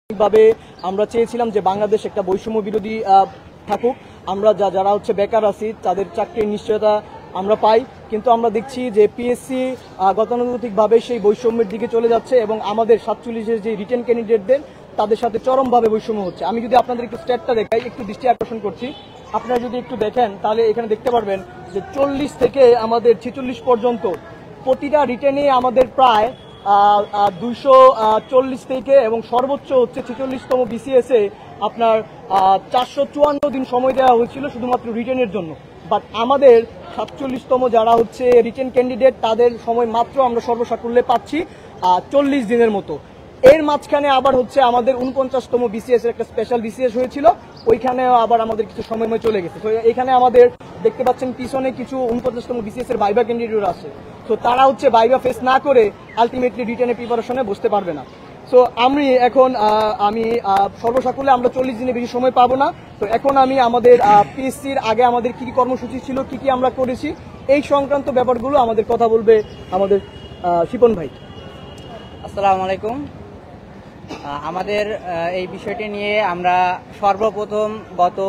ভাবে আমরা চেয়েছিলাম যে বাংলাদেশ একটা বৈষম্য বিরোধী থাকুক, আমরা যারা হচ্ছে বেকার আছি তাদের চাকরির নিশ্চয়তা আমরা পাই, কিন্তু আমরা দেখছি যে পিএসসি গতানুগতিকভাবে সেই বৈষম্যের দিকে চলে যাচ্ছে এবং আমাদের 47-এর যে রিটেন ক্যান্ডিডেটদের তাদের সাথে চরমভাবে বৈষম্য হচ্ছে। আমি যদি আপনাদের একটু স্ট্যাটটা দেখাই, একটু দৃষ্টি আকর্ষণ করছি, আপনারা যদি একটু দেখেন তাহলে এখানে দেখতে পারবেন যে 40 থেকে আমাদের 46 পর্যন্ত প্রতিটা রিটেনে আমাদের প্রায় 240 থেকে এবং সর্বোচ্চ হচ্ছে 46তম বিসিএস এ আপনার 454 দিন সময় দেওয়া হয়েছিল শুধুমাত্র রিটেনের জন্য। বাট আমাদের 47তম যারা হচ্ছে রিটেন ক্যান্ডিডেট তাদের সময় মাত্র আমরা সর্বসাকুল্যে পাচ্ছি 40 দিনের মতো। এর মাঝখানে আবার হচ্ছে আমাদের 49তম বিসিএস এর একটা স্পেশাল বিসিএস হয়েছিল, ওইখানেও আবার আমাদের কিছু সময় চলে গেছে। তো এখানে আমাদের দেখতে পাচ্ছেন পিছনে কিছু 49তম বিসিএস এর ভাইভা ক্যান্ডিডেট আছে, তো তারা হচ্ছে ভাইভা ফেস না করে আলটিমেটলি রিটেনের প্রিপারেশনে বসতে পারবে না। সো আমি এখন সর্বসাকুল্যে আমরা 40 দিনের বেশি সময় পাবো না। তো এখন আমি আমাদের পিএসসির আগে আমাদের কি কি কর্মসূচি ছিল, কি কি আমরা করেছি, এই সংক্রান্ত ব্যাপারগুলো আমাদের কথা বলবে আমাদের শিপন ভাই। আসসালামু আলাইকুম। আমাদের এই বিষয়টি নিয়ে আমরা সর্বপ্রথম গত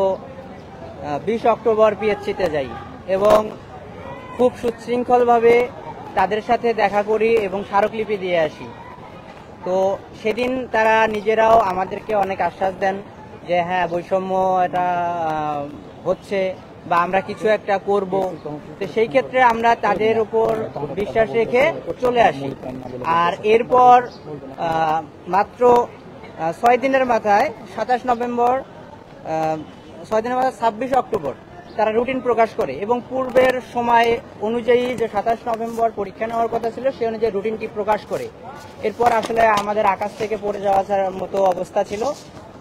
20 অক্টোবর পিএসসিতে যাই এবং খুব সুশৃঙ্খলভাবে তাদের সাথে দেখা করি এবং স্মারকলিপি দিয়ে আসি। তো সেদিন তারা নিজেরাও আমাদেরকে অনেক আশ্বাস দেন যে হ্যাঁ বৈষম্য এটা হচ্ছে বা আমরা কিছু একটা করব। তো সেই ক্ষেত্রে আমরা তাদের উপর বিশ্বাস রেখে চলে আসি। আর এরপর মাত্র 6 দিনের মাথায় 27 নভেম্বর 6 দিনের মাথায় 26 অক্টোবর তারা রুটিন প্রকাশ করে এবং পূর্বের সময় অনুযায়ী যে 27 নভেম্বর পরীক্ষা নেওয়ার কথা ছিল সে অনুযায়ী রুটিনটি প্রকাশ করে। এরপর আসলে আমাদের আকাশ থেকে পড়ে যাওয়ার মতো অবস্থা ছিল।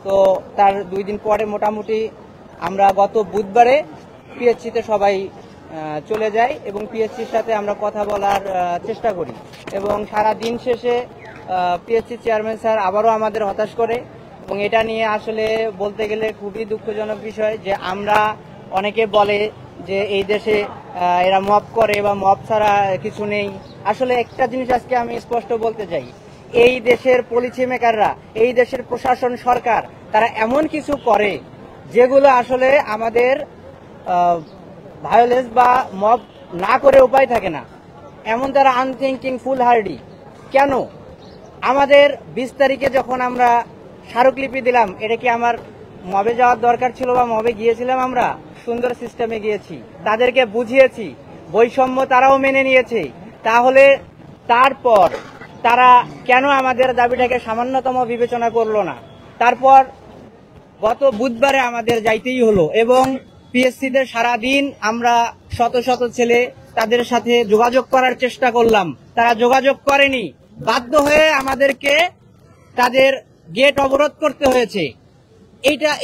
তো তার 2 দিন পরে মোটামুটি আমরা গত বুধবারে পিএসসিতে সবাই চলে যাই এবং পিএসসির সাথে আমরা কথা বলার চেষ্টা করি এবং সারা দিন শেষে পিএসসি চেয়ারম্যান স্যার আবারও আমাদের হতাশ করে এবং এটা নিয়ে আসলে বলতে গেলে খুবই দুঃখজনক বিষয় যে আমরা অনেকে বলে যে এই দেশে এরা মব করে বা মব ছাড়া কিছু নেই। আসলে একটা জিনিস আজকে আমি স্পষ্ট বলতে চাই, এই দেশের পলিসি মেকাররা, এই দেশের প্রশাসন সরকার তারা এমন কিছু করে যেগুলো আসলে আমাদের ভায়োলেন্স বা মব না করে উপায় থাকে না, এমন তারা আনথিঙ্কিং ফুল হার্ডি। কেন আমাদের 20 তারিখে যখন আমরা স্মারকলিপি দিলাম, এটা কি আমার মবে যাওয়ার দরকার ছিল বা মবে গিয়েছিলাম? আমরা সুন্দর সিস্টেমে গিয়েছি, তাদেরকে বুঝিয়েছি, বৈষম্য তারাও মেনে নিয়েছে। তাহলে তারপর তারা কেন আমাদের দাবিটাকে সামান্যতম বিবেচনা করলো না? তারপর গত বুধবারে আমাদের যাইতেই হলো এবং পিএসসিতে সারাদিন আমরা শত শত ছেলে তাদের সাথে যোগাযোগ করার চেষ্টা করলাম, তারা যোগাযোগ করেনি। বাধ্য হয়ে আমাদেরকে তাদের গেট অবরোধ করতে হয়েছে।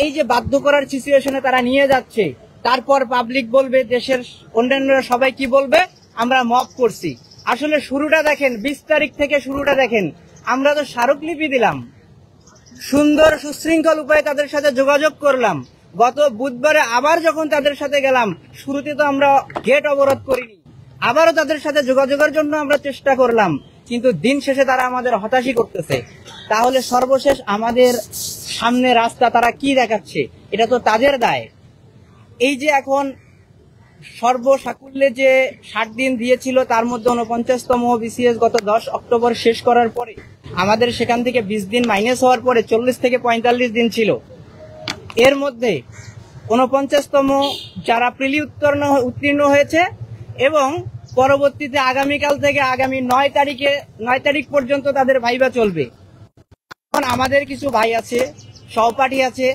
এই যে বাধ্য করার সিচুয়েশনে তারা নিয়ে যাচ্ছে, তারপর পাবলিক বলবে, দেশের অন্যান্যরা সবাই কি বলবে, আমরা মব করছি। আসলে শুরুটা দেখেন, 20 তারিখ থেকে শুরুটা দেখেন। আমরা তো স্মারকলিপি দিলাম, সুন্দর সুশৃঙ্খল উপায়ে তাদের সাথে যোগাযোগ করলাম। গত বুধবারে আবার যখন তাদের সাথে গেলাম, শুরুতে তো আমরা গেট অবরোধ করিনি, আবারও তাদের সাথে যোগাযোগের জন্য আমরা চেষ্টা করলাম, কিন্তু দিন শেষে তারা আমাদের হতাশই করতেছে। তাহলে সর্বশেষ আমাদের সামনে রাস্তা তারা কি দেখাচ্ছে, এটা তো তাদের দায়। এই যে এখন সর্বসাকুল্যে যে 60 দিন দিয়েছিল তার মধ্যে 49তম বিসিএস গত 10 অক্টোবর শেষ করার পরে আমাদের সেখান থেকে 20 দিন মাইনাস হওয়ার পরে 40 থেকে 45 দিন ছিল। এর মধ্যে 49তম যারা প্রিলি উত্তীর্ণ হয়েছে এবং পরবর্তীতে আগামীকাল থেকে আগামী 9 তারিখ পর্যন্ত তাদের ভাইভা চলবে। এখন আমাদের কিছু ভাই আছে, সহপাঠী আছে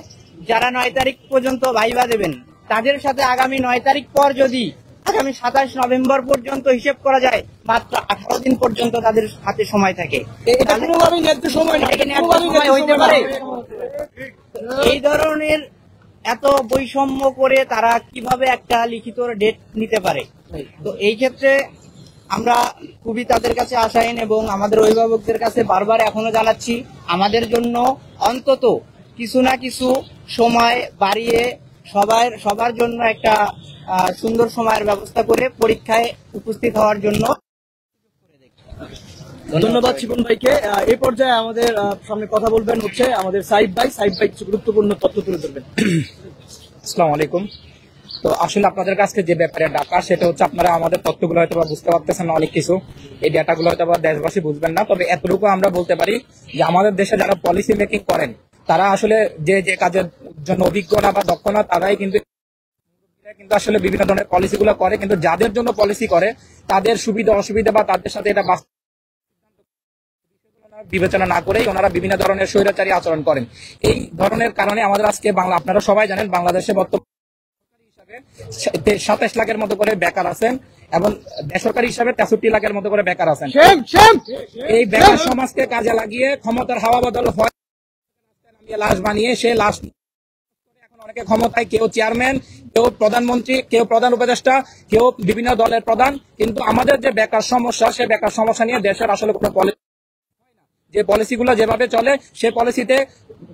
যারা 9 তারিখ পর্যন্ত ভাইভা দেবেন, তাদের সাথে আগামী 9 তারিখ পর যদি আগামী 27 নভেম্বর পর্যন্ত হিসেব করা যায়, মাত্র 18 দিন পর্যন্ত তাদের হাতে সময় থাকে। এই ধরনের এত বৈষম্য করে তারা কিভাবে একটা লিখিত ডেট নিতে পারে? তো এই ক্ষেত্রে আমরা খুবই তাদের কাছে আশাহীন এবং আমাদের অভিভাবকদের কাছে বারবার এখনো জানাচ্ছি, আমাদের জন্য অন্তত কিছু না কিছু সময় বাড়িয়ে সবার জন্য একটা সুন্দর সময়ের ব্যবস্থা করে পরীক্ষায় উপস্থিত হওয়ার জন্য ধন্যবাদ শিপন ভাইকে। এই পর্যায়ে আমাদের সামনে কথা বলবেন হচ্ছে আমাদের সাইদ ভাই কিছু গুরুত্বপূর্ণ তথ্য তুলে ধরবেন। আসসালামু আলাইকুম। তো আসলে আপনাদের কাছে যে ব্যাপারে ডাকা সেটা হচ্ছে আপনারা আমাদের তথ্যগুলো হয়তো বুঝতে পারতেছেন না, অনেক কিছু এই ডাটাগুলো হয়তো দেশবাসী বুঝবেন না। তবে এতটুকু আমরা বলতে পারি যে আমাদের দেশে যারা পলিসি মেকিং করেন তারা আসলে যে কাজের জন্য অভিজ্ঞ না বা দক্ষ না তারাই কিন্তু আসলে বিভিন্ন ধরনের পলিসিগুলো করে, কিন্তু যাদের জন্য পলিসি করে তাদের সুবিধা অসুবিধা বা তাদের সাথে এটা বিবেচনা না করেই ওনারা বিভিন্ন ধরনের স্বৈরাচারী আচরণ করেন। এই ধরনের কারণে আমাদের আজকে আপনারা সবাই জানেন বাংলাদেশে বর্তমানে 27 লাখের মতো করে বেকার আছেন এবং বেসরকারি হিসাবে 63 লাখের মতো করে বেকার আছেন। এই বেকার সমাজকে কাজে লাগিয়ে ক্ষমতার হাওয়া বদল হয় লাশ বানিয়ে সে লাশ এখন অনেকে ক্ষমতায়, কেউ চেয়ারম্যান, কেউ প্রধানমন্ত্রী, কেউ প্রধান উপদেষ্টা, কেউ বিভিন্ন দলের প্রধান। কিন্তু আমাদের যে বেকার সমস্যা সে বেকার সমস্যা নিয়ে দেশের আসলে কোনো পলিসি, যে পলিসিগুলো যেভাবে চলে সে পলিসিতে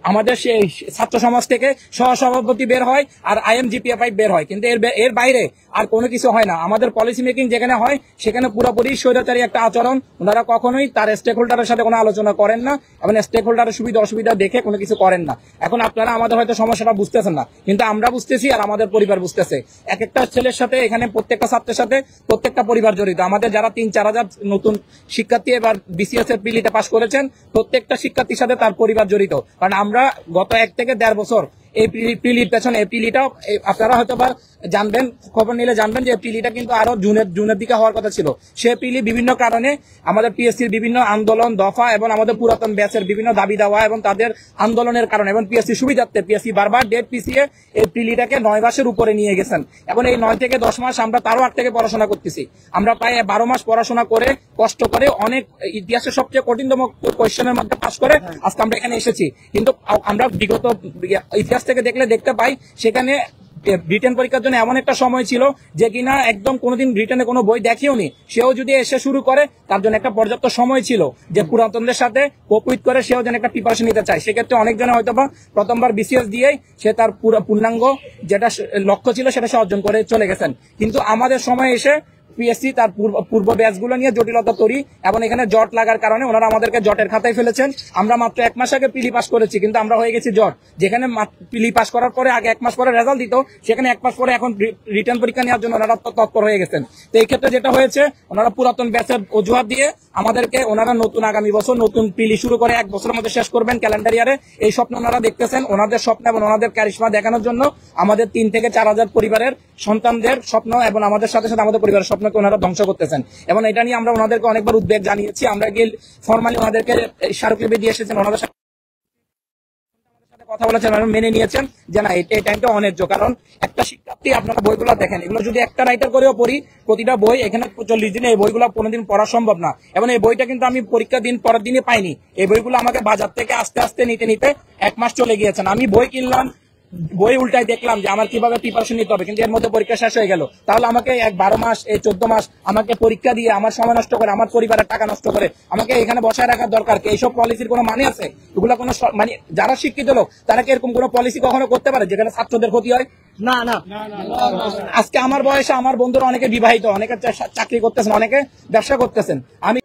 আমাদের সেই ছাত্র সমাজ থেকে সহসভাপতি বের হয় আর IMGPFI বের হয়, কিন্তু এর বাইরে আর কোনো কিছু হয় না। আমাদের পলিসি মেকিং যেখানে হয় সেখানে পুরোপুরি স্বৈরাচারী একটা আচরণ। ওনারা কখনোই তার স্টেক হোল্ডারের সাথে কোনো আলোচনা করেন না এবং স্টেক হোল্ডারের সুবিধা অসুবিধা দেখে কোনো কিছু করেন না। এখন আপনারা আমাদের হয়তো সমস্যাটা বুঝতেছেন না, কিন্তু আমরা বুঝতেছি আর আমাদের পরিবার বুঝতেছে। এক একটা ছেলের সাথে এখানে প্রত্যেকটা ছাত্রের সাথে প্রত্যেকটা পরিবার জড়িত। আমাদের যারা 3-4 হাজার নতুন শিক্ষার্থী এবার BCS এর প্রিলিতে পাশ করেছেন প্রত্যেকটা শিক্ষার্থীর সাথে তার পরিবার জড়িত। কারণ আমরা গত 1 থেকে 1.5 বছর এই প্রিলির পেছনে, এই প্রিলিটা আপনারা হয়তো বা জানবেন, খবর নিলে জানবেন যে প্রিলিটা কিন্তু আরো জুনের দিকে হওয়ার কথা ছিল। সে প্রিলি বিভিন্ন কারণে আমাদের PSCর বিভিন্ন আন্দোলন দফা এবং আমাদের পুরাতন ব্যাচের বিভিন্ন দাবি দেওয়া এবং তাদের আন্দোলনের কারণে এবং PSC সুবিধার্থে PSC বারবার ডেট পিছিয়ে এই প্রিলিটাকে 9 মাসের উপরে নিয়ে গেছেন এবং এই 9 থেকে 10 মাস আমরা তারও 8 থেকে পড়াশোনা করতেছি। আমরা প্রায় 12 মাস পড়াশোনা করে কষ্ট করে অনেক ইতিহাসের সবচেয়ে কঠিনতম কোয়েশ্চেনের মধ্যে পাশ করে আজকে আমরা এখানে এসেছি। কিন্তু আমরা বিগত ইতিহাস থেকে দেখতে পাই সেখানে রিটেন পরীক্ষার জন্য এমন একটা সময় ছিল যে কিনা একদম কোনোদিন রিটেনে কোনো বই দেখেও নি, সেও যদি এসে শুরু করে তার জন্য একটা পর্যাপ্ত সময় ছিল যে পুরাতনদের সাথে কোপিট করে সেও যেন একটা প্রিপারেশন নিতে চায়। সেক্ষেত্রে অনেকজনে হয়তো বা প্রথমবার BCS দিয়েই সে তার পূর্ণাঙ্গ যেটা লক্ষ্য ছিল সেটা সে অর্জন করে চলে গেছেন। কিন্তু আমাদের সময় এসে PSC তার পূর্ব ব্যাচগুলো নিয়ে জটিলতা তৈরি এবং এখানে জট লাগার কারণে ওনারা আমাদেরকে জটের খাতায় ফেলেছেন। আমরা মাত্র 1 মাস আগে প্রিলি পাস করেছি কিন্তু আমরা হয়ে গেছি জট। যেখানে প্রিলি পাস করার পরে আগে 1 মাস পরে রেজাল্ট দিত, সেখানে 1 মাস পরে এখন রিটার্ন পরীক্ষা নেওয়ার জন্য ওনারা তৎপর হয়ে গেছেন। তো এই ক্ষেত্রে যেটা হয়েছে ওনারা পুরাতন ব্যাচের অজুহাত দিয়ে আমাদেরকে ওনারা নতুন আগামী বছর নতুন প্রিলি শুরু করে 1 বছরের মধ্যে শেষ করবেন ক্যালেন্ডার ইয়ারে, এই স্বপ্ন ওনারা দেখতেছেন। ওনাদের স্বপ্ন এবং ওনাদের ক্যারিশমা দেখানোর জন্য আমাদের 3 থেকে 4 হাজার পরিবারের সন্তানদের স্বপ্ন এবং আমাদের সাথে সাথে আমাদের পরিবারের স্বপ্নকে ওনারা ধ্বংস করতেছেন। এবং এটা নিয়ে আমরা ওনাদেরকে অনেকবার উদ্বেগ জানিয়েছি। আমরা গিয়ে ফর্মালি ওনাদেরকে স্মারকলিপি দিয়ে এসেছেন, ওনাদের সাথে কথা বলেছেন, মেনে নিয়েছেন যে না এই টাইমটা অনেক। কারণ একটা শিক্ষার্থী আপনারা বইগুলো দেখেন, এগুলো যদি একটা রাইটার করেও পড়ি প্রতিটা বই এখানে 40 দিনে এই বইগুলো কোনোদিন পড়া সম্ভব না। এবং এই বইটা কিন্তু আমি পরীক্ষা দিন পরের দিনে পাইনি, এই বইগুলো আমাকে বাজার থেকে আস্তে আস্তে নিতে 1 মাস চলে গিয়েছেন। আমি বই কিনলাম, বই উল্টাই দেখলাম যে আমার কিভাবে প্রিপারেশন নিতে হবে, কিন্তু এর মধ্যে পরীক্ষা শেষ হয়ে গেল। তাহলে আমাকে 12 মাস 14 মাস আমাকে পরীক্ষা দিয়ে আমার সময় নষ্ট করে আমার পরিবারের টাকা নষ্ট করে আমাকে এখানে বসায় রাখার দরকার কি? এইসব পলিসির কোনো মানে আছে? এগুলো কোনো মানে যারা শিক্ষিত লোক তারা কি এরকম কোনো পলিসি কখনো করতে পারে যেখানে ছাত্রদের ক্ষতি হয়? না না। আজকে আমার বয়সে আমার বন্ধুরা অনেকে বিবাহিত, অনেকে চাকরি করতেছেন, অনেকে ব্যবসা করতেছেন। আমি